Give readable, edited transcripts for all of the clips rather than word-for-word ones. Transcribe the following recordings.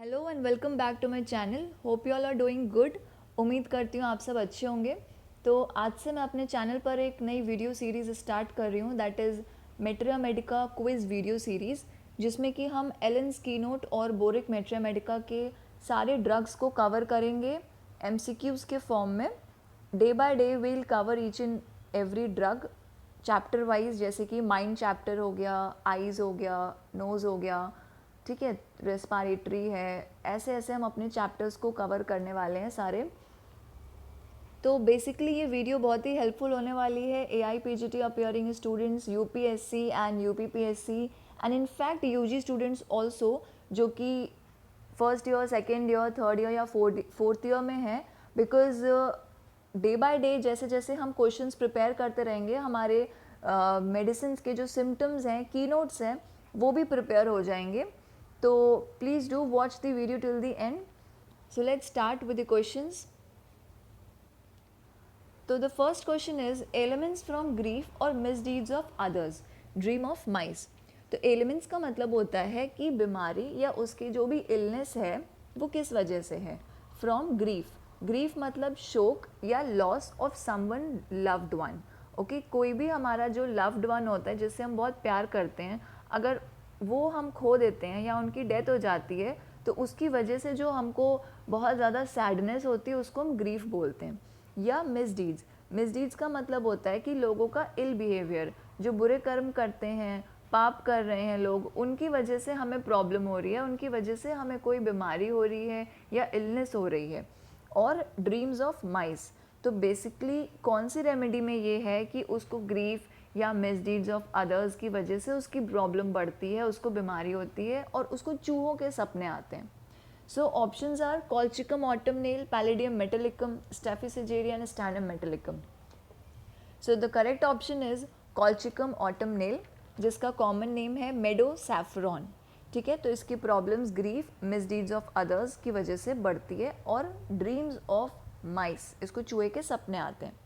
Hello and welcome back to my channel. Hope you all are doing good. उम्मीद करती हूँ आप सब अच्छे होंगे। तो आज से मैं अपने चैनल पर एक नई वीडियो सीरीज़ स्टार्ट कर रही हूँ, that is materia medica quiz video series, जिसमें कि हम एलन स्कीनोट और बोरिक मेट्रिया मेडिका के सारे ड्रग्स को कवर करेंगे MCQs के फॉर्म में। Day by day will cover each and every drug chapter wise, जैसे कि माइंड चैप्टर हो गया, आईज़ हो गया, नोज़ हो गया, ठीक है, रेस्पायरेटरी है, ऐसे ऐसे हम अपने चैप्टर्स को कवर करने वाले हैं सारे। तो बेसिकली ये वीडियो बहुत ही हेल्पफुल होने वाली है AIPGT appearing students, UPSC and UPPSC and in fact UG students also, जो कि first year, second year, third year या फोर्थ ईयर में है। बिकॉज डे बाय डे जैसे जैसे हम क्वेश्चंस प्रिपेयर करते रहेंगे, हमारे मेडिसिन के जो सिम्टम्स हैं, की नोट्स हैं, वो भी प्रिपेयर हो जाएंगे। तो please do watch the video till the end. So let's start with the questions. तो the first question is elements from grief और misdeeds of others dream of mice. तो एलिमेंट्स का मतलब होता है कि बीमारी या उसकी जो भी इलनेस है वो किस वजह से है। फ्रॉम ग्रीफ, ग्रीफ मतलब शोक या loss of someone loved one. Okay, कोई भी हमारा जो लव्ड वन होता है, जिससे हम बहुत प्यार करते हैं, अगर वो हम खो देते हैं या उनकी डेथ हो जाती है, तो उसकी वजह से जो हमको बहुत ज़्यादा सैडनेस होती है उसको हम ग्रीफ बोलते हैं। या मिसडीड्स, मिसडीड्स का मतलब होता है कि लोगों का इल बिहेवियर, जो बुरे कर्म करते हैं, पाप कर रहे हैं लोग, उनकी वजह से हमें प्रॉब्लम हो रही है, उनकी वजह से हमें कोई बीमारी हो रही है या इलनेस हो रही है। और ड्रीम्स ऑफ माइस, तो बेसिकली कौन सी रेमेडी में ये है कि उसको ग्रीफ या मिसडीड्स ऑफ अदर्स की वजह से उसकी प्रॉब्लम बढ़ती है, उसको बीमारी होती है और उसको चूहों के सपने आते हैं। So options are Colchicum autumnale, Palladium metallicum, Staphysageria and Stannum metallicum. So the correct option is Colchicum autumnale, जिसका कॉमन नेम है मेडो सैफरॉन। ठीक है, तो इसकी problems grief, misdeeds of others की वजह से बढ़ती है और ड्रीम्स ऑफ माइस, इसको चूहे के सपने आते हैं।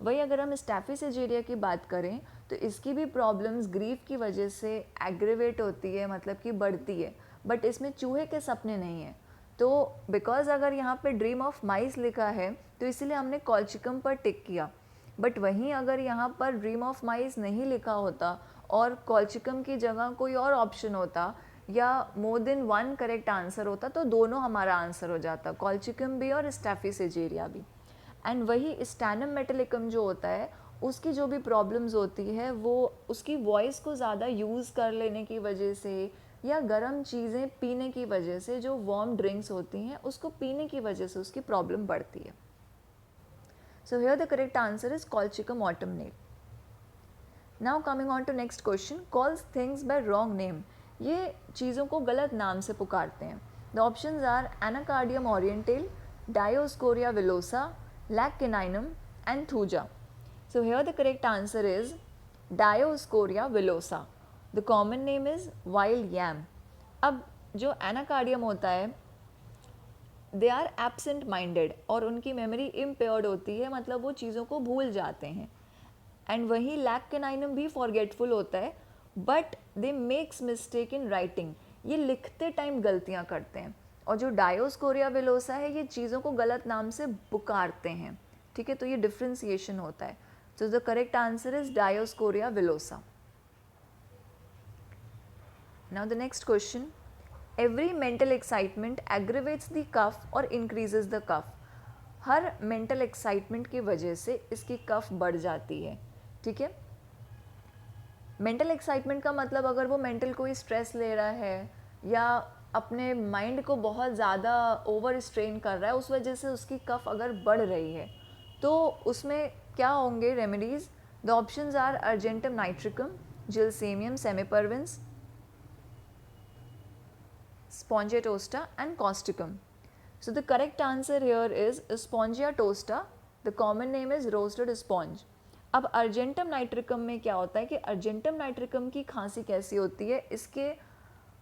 वही अगर हम स्टैफिसेजेरिया की बात करें तो इसकी भी प्रॉब्लम्स ग्रीफ की वजह से एग्रीवेट होती है, मतलब कि बढ़ती है, बट इसमें चूहे के सपने नहीं है। तो बिकॉज अगर यहाँ पे ड्रीम ऑफ माइस लिखा है तो इसीलिए हमने कॉल्चिकम पर टिक किया। बट वहीं अगर यहाँ पर ड्रीम ऑफ माइस नहीं लिखा होता और कॉल्चिकम की जगह कोई और ऑप्शन होता या more than one correct answer होता, तो दोनों हमारा आंसर हो जाता, कॉल्चिकम भी और स्टैफिसेजेरिया भी। एंड वही स्टैनम मेटेलिकम जो होता है, उसकी जो भी प्रॉब्लम्स होती है वो उसकी वॉइस को ज़्यादा यूज़ कर लेने की वजह से या गर्म चीज़ें पीने की वजह से, जो वार्म ड्रिंक्स होती हैं उसको पीने की वजह से उसकी प्रॉब्लम बढ़ती है। So here the correct answer is colchicum autumnale. Now coming on to next question, calls things by wrong name. ये चीज़ों को गलत नाम से पुकारते हैं। The options are anacardium orientale, dioscorea villosa, lac caninum and thuja. So here the correct answer is Dioscorea villosa. The common name is wild yam. अब जो एनाकार्डियम होता है, दे आर एब्सेंट माइंडेड और उनकी मेमोरी इम्पेयर्ड होती है, मतलब वो चीज़ों को भूल जाते हैं। एंड वही लैक्टिनाइनम भी फॉरगेटफुल होता है, but they makes mistake in writing, ये लिखते टाइम गलतियाँ करते हैं। और जो डायोस्कोरिया विलोसा है, ये चीज़ों को गलत नाम से पुकारते हैं। ठीक है, तो ये डिफ्रेंसिएशन होता है। So the correct answer is Dioscorea villosa. Now the next question, every mental excitement aggravates the cough or increases the cough. Her mental excitement की वजह से इसकी कफ बढ़ जाती है। ठीक है, मेंटल एक्साइटमेंट का मतलब अगर वो मेंटल कोई स्ट्रेस ले रहा है या अपने माइंड को बहुत ज़्यादा ओवर स्ट्रेन कर रहा है, उस वजह से उसकी कफ अगर बढ़ रही है, तो उसमें क्या होंगे remedies. The options are argentum nitricum, gelsemium sempervirens, spongia tosta and causticum. So the correct answer here is spongia tosta. The common name is roasted sponge. अब अर्जेंटम नाइट्रिकम में क्या होता है कि अर्जेंटम नाइट्रिकम की खांसी कैसी होती है, इसके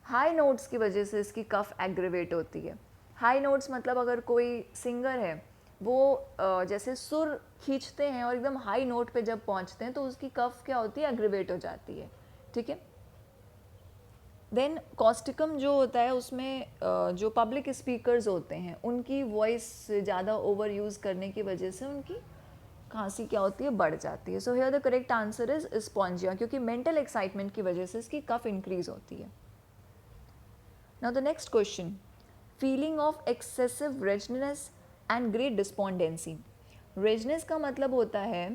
हाई नोट्स की वजह से इसकी कफ एग्रीवेट होती है। हाई नोट्स मतलब अगर कोई सिंगर है, वो जैसे सुर खींचते हैं और एकदम हाई नोट पे जब पहुंचते हैं तो उसकी कफ क्या होती है, एग्रीवेट हो जाती है। ठीक है, देन कॉस्टिकम जो होता है उसमें जो पब्लिक स्पीकर्स होते हैं उनकी वॉइस ज़्यादा ओवर यूज़ करने की वजह से उनकी खांसी क्या होती है, बढ़ जाती है. So here the correct answer is spongia, क्योंकि मेंटल एक्साइटमेंट की वजह से इसकी कफ इंक्रीज होती है. Now the next question, feeling of excessive redness and great despondency. Redness का मतलब होता है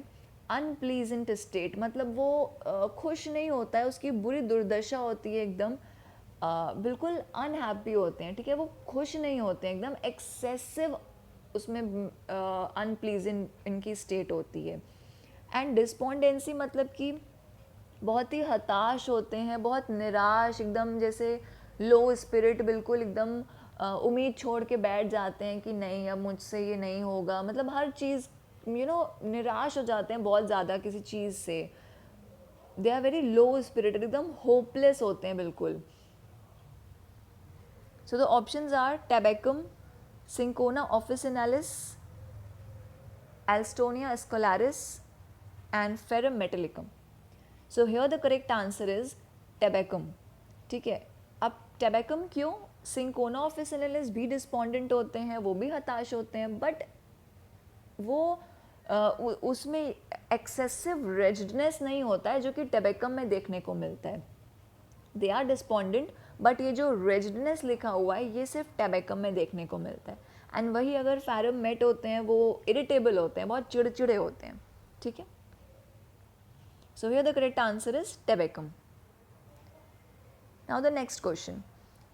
अनप्लीजेंट स्टेट, मतलब वो खुश नहीं होता है, उसकी बुरी दुर्दशा होती है एकदम, बिल्कुल अनहैप्पी होते हैं, ठीक है, वो खुश नहीं होते हैं, एकदम एक्सेसिव उसमें अनप्लीजेंट इनकी स्टेट होती है. एंड डिस्पॉन्डेंसी मतलब कि बहुत ही हताश होते हैं, बहुत निराश, एकदम जैसे लो स्पिरिट, बिल्कुल एकदम उम्मीद छोड़ के बैठ जाते हैं कि नहीं अब मुझसे ये नहीं होगा, मतलब हर चीज़ निराश हो जाते हैं बहुत ज़्यादा किसी चीज़ से. They are very low spirited, एकदम होपलेस होते हैं बिल्कुल. So the options are tabacum, cinchona officinalis, alstonia scholaris and ferrum metallicum. So here the correct answer is tabacum. ठीक है, अब टैबेकम क्यों? सिंकोना ऑफिसिनालिस भी डिस्पॉन्डेंट होते हैं, वो भी हताश होते हैं, बट वो उसमें एक्सेसिव रेडनेस नहीं होता है जो कि टैबेकम में देखने को मिलता है. दे आर डिस्पॉन्डेंट, बट ये जो रेडनेस लिखा हुआ है ये सिर्फ टैबेकम में देखने को मिलता है. एंड वही अगर फेरम मेट होते हैं वो इरिटेबल होते हैं, बहुत चिड़चिड़े होते हैं. ठीक है, so here the correct answer is tabacum. Now the next question,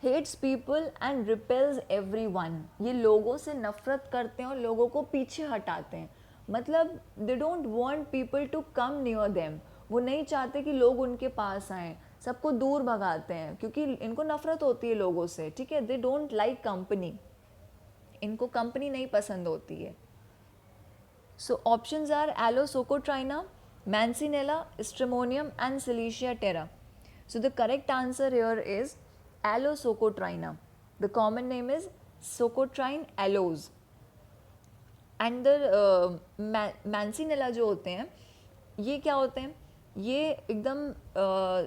hates people and repels everyone. ये लोगों से नफरत करते हैं और लोगों को पीछे हटाते हैं, मतलब they don't want people to come near them. वो नहीं चाहते कि लोग उनके पास आएँ, सबको दूर भगाते हैं क्योंकि इनको नफरत होती है लोगों से. ठीक है, दे डोंट लाइक कंपनी, इनको कंपनी नहीं पसंद होती है. So options are aloe socotrina, mancinella, stramonium and silicea terra. So the correct answer here is aloe socotrina. The common name is socotrine aloes. And the mancinella जो होते हैं ये क्या होते हैं, ये एकदम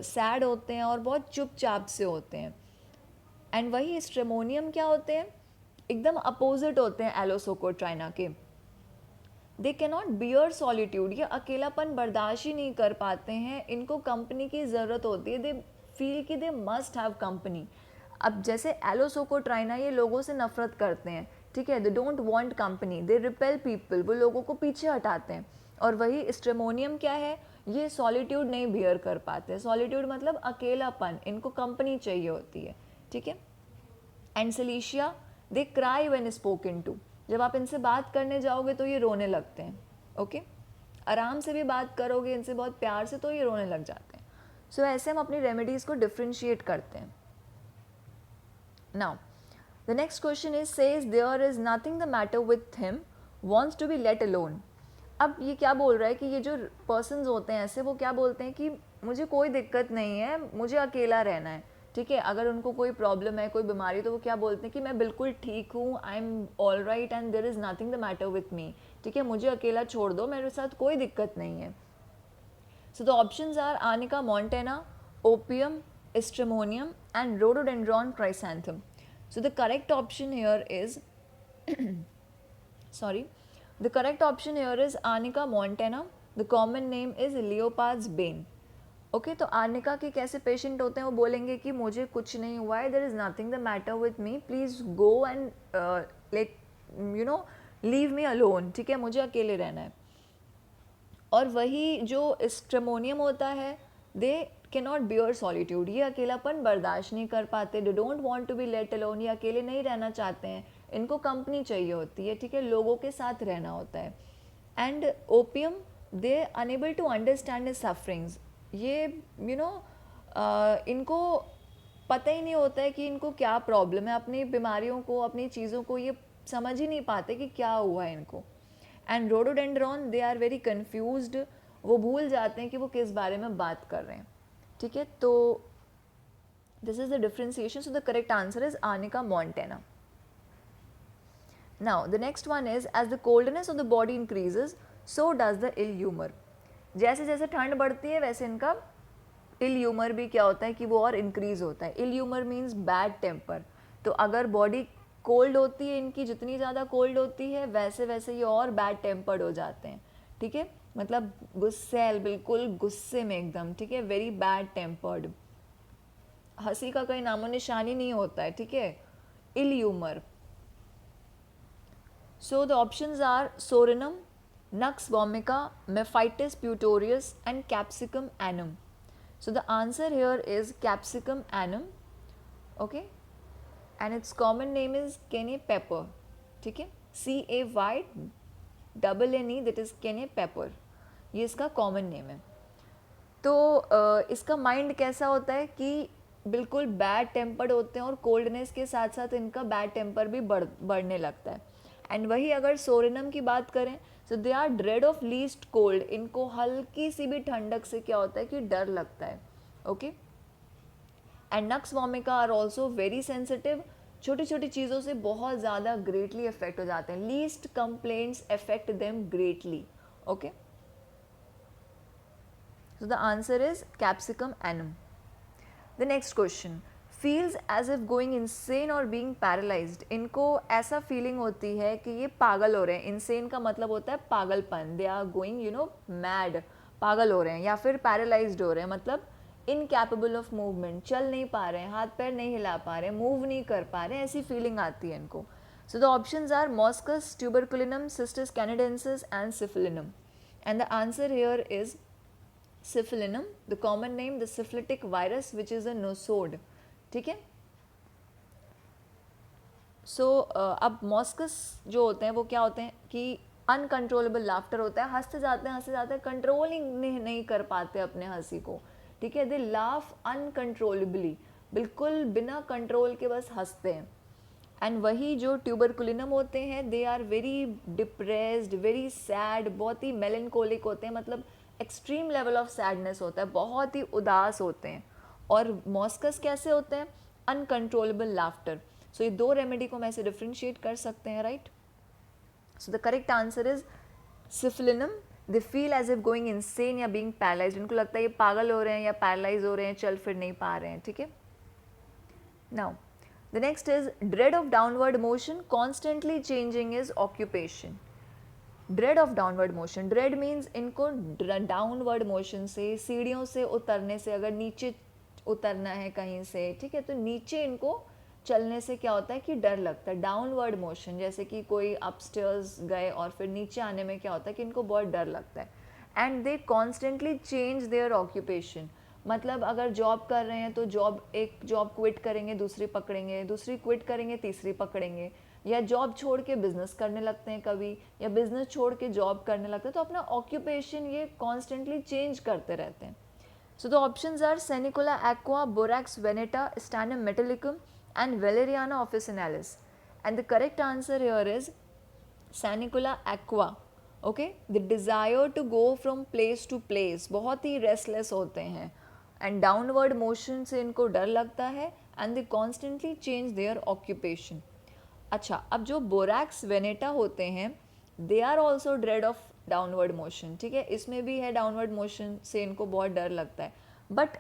सैड होते हैं और बहुत चुपचाप से होते हैं. एंड वही स्ट्रेमोनियम क्या होते हैं, एकदम अपोजिट होते हैं एलोसोकोट्राइना के. दे कैनॉट बियर सॉलिट्यूड, ये अकेलापन बर्दाश्त ही नहीं कर पाते हैं, इनको कंपनी की ज़रूरत होती है. दे फील कि दे मस्ट हैव कंपनी. अब जैसे एलोसोकोट्राइना ये लोगों से नफरत करते हैं, ठीक है, they don't want company, they repel people, वो लोगों को पीछे हटाते हैं. और वही स्ट्रेमोनियम क्या है, ये सॉलिट्यूड नहीं बियर कर पाते. सॉलिट्यूड मतलब अकेलापन, इनको कंपनी चाहिए होती है. ठीक है, and silicea, they cry when spoken to. जब आप इनसे बात करने जाओगे तो ये रोने लगते हैं. ओके, आराम से भी बात करोगे इनसे बहुत प्यार से तो ये रोने लग जाते हैं. सो ऐसे हम अपनी रेमेडीज़ को डिफ्रेंशिएट करते हैं. Now the next question is says there is nothing the matter with him, wants to be let alone. अब ये क्या बोल रहा है कि ये जो पर्सन्स होते हैं ऐसे, वो क्या बोलते हैं कि मुझे कोई दिक्कत नहीं है, मुझे अकेला रहना है. ठीक है, अगर उनको कोई प्रॉब्लम है, कोई बीमारी, तो वो क्या बोलते हैं कि मैं बिल्कुल ठीक हूँ, I am all right and there is nothing the matter with me. ठीक है, मुझे अकेला छोड़ दो, मेरे साथ कोई दिक्कत नहीं है. So the options are arnica montana, opium, stramonium and rhododendron chrysanthum. So the correct option here is sorry, the correct option here is Arnica montana. The common name is Leopard's bane. Okay, तो arnica के कैसे patient होते हैं, वो बोलेंगे कि मुझे कुछ नहीं हुआ है, there is nothing the matter with me, please go and let leave me alone. ठीक है, मुझे अकेले रहना है. और वही जो स्ट्रेमोनियम होता है, they can not bear solitude, ये अकेलापन बर्दाश्त नहीं कर पाते, they don't want to be let alone, ये अकेले नहीं रहना चाहते हैं, इनको कंपनी चाहिए होती है. ठीक है, लोगों के साथ रहना होता है. And opium, they enable to understand his sufferings, ये इनको पता ही नहीं होता है कि इनको क्या प्रॉब्लम है, अपनी बीमारियों को, अपनी चीज़ों को ये समझ ही नहीं पाते कि क्या हुआ है इनको. And rhododendron, they are very confused, वो भूल जाते हैं कि वो किस बारे में बात कर रहे हैं. ठीक है, तो this is the differentiation. So the correct answer is arnica montana. Now the next one is as the coldness of the body increases, so does the ill humour. जैसे जैसे ठंड बढ़ती है वैसे इनका इल ह्यूमर भी क्या होता है कि वो और इंक्रीज होता है. Ill humour means bad temper. तो अगर बॉडी कोल्ड होती है इनकी, जितनी ज़्यादा कोल्ड होती है वैसे वैसे ये और बैड टेम्पर्ड हो जाते हैं. ठीक है, मतलब गुस्सैल, बिल्कुल गुस्से में एकदम. ठीक है, वेरी बैड टेम्पर्ड, हंसी का कोई नामो निशान ही नहीं होता है. ठीक है, ill humour. So the options are psorinum, nux vomica, Mephitis putorius and Capsicum annum. So the answer here is Capsicum annum. Okay, and its common name is Kene pepper. ठीक है, CAYNNE, that is Kene pepper. ये इसका common name है. तो इसका mind कैसा होता है कि बिल्कुल बैड टेम्पर्ड होते हैं और कोल्डनेस के साथ साथ इनका बैड टेम्पर भी बढ़ने लगता है. एंड वही अगर सोरेनम की बात करें, so they are dread of least cold. इनको हल्की सी भी ठंडक से क्या होता है कि डर लगता है. Okay, and nux vomica are also very sensitive. छोटी छोटी चीज़ों से बहुत ज़्यादा ग्रेटली अफेक्ट हो जाते हैं. Least complaints affect them greatly. Okay, so the answer is Capsicum annum. The next question, feels as if going insane or being paralyzed. इनको ऐसा फीलिंग होती है कि ये पागल हो रहे हैं. insane का मतलब होता है पागलपन. they are going mad, पागल हो रहे हैं. या फिर paralyzed हो रहे हैं, मतलब incapable of movement, चल नहीं पा रहे हैं, हाथ पैर नहीं हिला पा रहे हैं, मूव नहीं कर पा रहे हैं, ऐसी फीलिंग आती है इनको. so the options are Moschus, tuberculinum, Cystis canadensis and Syphilinum. and the answer here is Syphilinum, the common name, the syphilitic virus which is a nosode. ठीक है. सो अब मॉस्कस जो होते हैं वो क्या होते हैं कि अनकंट्रोलेबल लाफ्टर होता है. हंसते जाते हैं, कंट्रोल ही नहीं कर पाते अपने हंसी को. ठीक है, दे लाफ अनकंट्रोलेबली, बिल्कुल बिना कंट्रोल के बस हंसते हैं. एंड वही जो ट्यूबरकुलिनम होते हैं, they are very depressed, very sad, बहुत ही मेलनकोलिक होते हैं. मतलब एक्सट्रीम लेवल ऑफ सैडनेस होता है, बहुत ही उदास होते हैं. और मॉस्कस कैसे होते हैं? Uncontrollable laughter. सो ये दो रेमेडी को हम ऐसे डिफ्रेंशिएट कर सकते हैं, right. So the correct answer is syphilinum. They feel as if going insane या बीइंग पैरालाइज्ड. इनको लगता है ये पागल हो रहे हैं या पैरालाइज हो रहे हैं, चल फिर नहीं पा रहे हैं. ठीक है. Now the next is dread of downward motion, constantly changing is occupation. Dread of downward motion, dread means इनको डाउनवर्ड मोशन से, सीढ़ियों से उतरने से, अगर नीचे उतरना है कहीं से, ठीक है, तो नीचे इनको चलने से क्या होता है कि डर लगता है. डाउनवर्ड मोशन, जैसे कि कोई अपस्टेयर्स गए और फिर नीचे आने में क्या होता है कि इनको बहुत डर लगता है. And they constantly change their occupation. मतलब अगर जॉब कर रहे हैं तो एक जॉब क्विट करेंगे, दूसरी पकड़ेंगे, दूसरी क्विट करेंगे, तीसरी पकड़ेंगे, या जॉब छोड़ के बिजनेस करने लगते हैं कभी, या बिजनेस छोड़ के जॉब करने लगते हैं. तो अपना ऑक्यूपेशन ये कॉन्स्टेंटली चेंज करते रहते हैं. So the options are sanicula aqua, borax veneta, stannum metallicum and valeriana officinalis. And the correct answer here is sanicula aqua. Okay, the desire to go from place to place, बहुत ही restless होते हैं. And downward motion से इनको डर लगता है. And they constantly change their occupation. अच्छा, अब जो बोरैक्स वेनेटा होते हैं, they are also dread of downward motion. ठीक है, इसमें भी है डाउनवर्ड मोशन से इनको बहुत डर लगता है. बट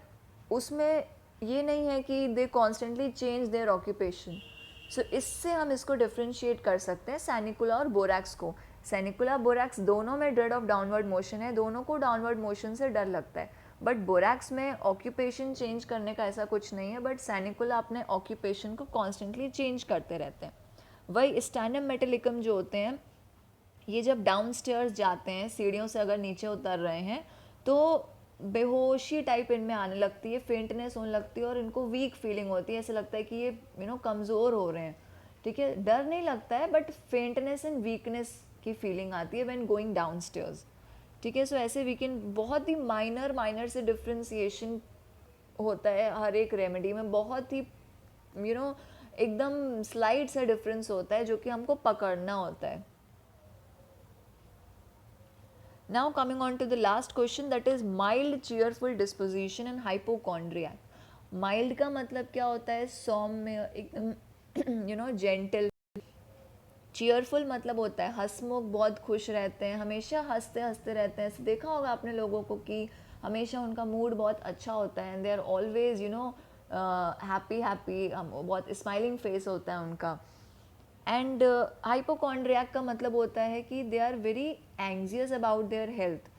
उसमें ये नहीं है कि दे कॉन्स्टेंटली चेंज देयर ऑक्यूपेशन. सो इससे हम इसको डिफ्रेंशिएट कर सकते हैं सैनिकुला और बोरैक्स को. सैनिकुला बोरैक्स दोनों में ड्रेड ऑफ डाउनवर्ड मोशन है, दोनों को डाउनवर्ड मोशन से डर लगता है. बट बोरैक्स में ऑक्यूपेशन चेंज करने का ऐसा कुछ नहीं है, बट सैनिकुला अपने ऑक्यूपेशन को कॉन्स्टेंटली चेंज करते रहते हैं. वही स्टैनम मेटालिकम जो होते हैं, ये जब डाउन स्टेयर्स जाते हैं, सीढ़ियों से अगर नीचे उतर रहे हैं, तो बेहोशी टाइप इनमें आने लगती है, फेंटनेस होने लगती है और इनको वीक फीलिंग होती है. ऐसे लगता है कि ये कमज़ोर हो रहे हैं. ठीक है, डर नहीं लगता है बट फेंटनेस एंड वीकनेस की फीलिंग आती है व्हेन गोइंग डाउन स्टेयर्स. ठीक है, सो ऐसे वीकेंड बहुत ही माइनर से डिफ्रेंसिएशन होता है हर एक रेमेडी में. बहुत ही एकदम स्लाइड सा डिफरेंस होता है जो कि हमको पकड़ना होता है. Now coming on to the last question, that is mild cheerful disposition and hypochondria. Mild का मतलब क्या होता है? सौम्य, एकदम जेंटल. चीयरफुल मतलब होता है हंसमुख, बहुत खुश रहते हैं, हमेशा हंसते हंसते रहते हैं. देखा होगा आपने लोगों को कि हमेशा उनका मूड बहुत अच्छा होता है and they are always happy happy, बहुत स्माइलिंग फेस होता है उनका। एंड हाइपोकॉन्ड्रियाक का मतलब होता है कि they are very anxious about their health.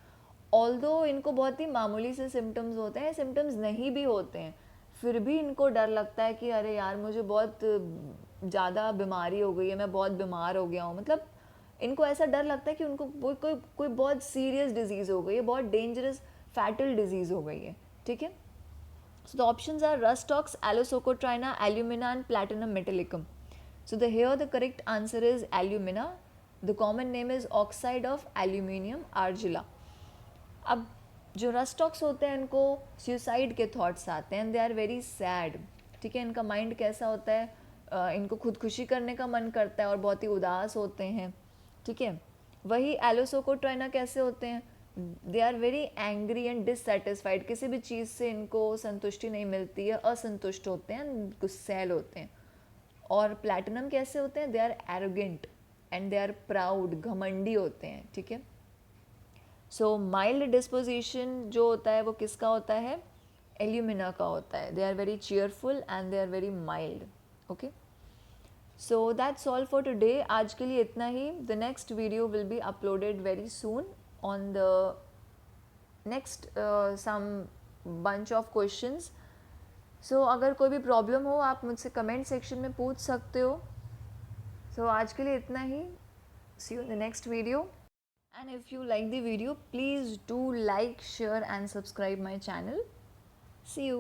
Although इनको बहुत ही मामूली से सिम्टम्स होते हैं, सिम्टम्स नहीं भी होते हैं, फिर भी इनको डर लगता है कि अरे यार मुझे बहुत ज़्यादा बीमारी हो गई है, मैं बहुत बीमार हो गया हूँ। मतलब इनको ऐसा डर लगता है कि उनको कोई बहुत सीरियस डिजीज़ हो गई है, बहुत डेंजरस फैटल डिजीज़ हो गई है। ठीक है, so the options are Rustox, Allosocotrina, Alumina and Platinum Metallicum. So here the correct answer is alumina. The common name is oxide of aluminium argilla. अब जो रस्टॉक्स होते हैं इनको सुसाइड के थॉट्स आते हैं, दे आर वेरी सैड। ठीक है, इनका माइंड कैसा होता है, इनको खुदकुशी करने का मन करता है और बहुत ही उदास होते हैं। ठीक है, वही एलोसोकोट्राइना कैसे होते हैं, they are very angry and dissatisfied, किसी भी चीज़ से इनको संतुष्टि नहीं मिलती है, असंतुष्ट होते हैं, गुस्सैल होते हैं। और प्लैटिनम कैसे होते हैं, they are arrogant and they are proud, घमंडी होते हैं। ठीक है, सो माइल्ड डिस्पोजिशन जो होता है वो किसका होता है, एल्यूमिना का होता है। They are very cheerful and they are very mild. Okay, so that's all for today. आज के लिए इतना ही। The next video will be uploaded very soon on the next some bunch of questions. So अगर कोई भी problem हो आप मुझसे कमेंट सेक्शन में पूछ सकते हो। सो आज के लिए इतना ही। See you in the next video. And if you like the video, please do like, share and subscribe my channel. See you.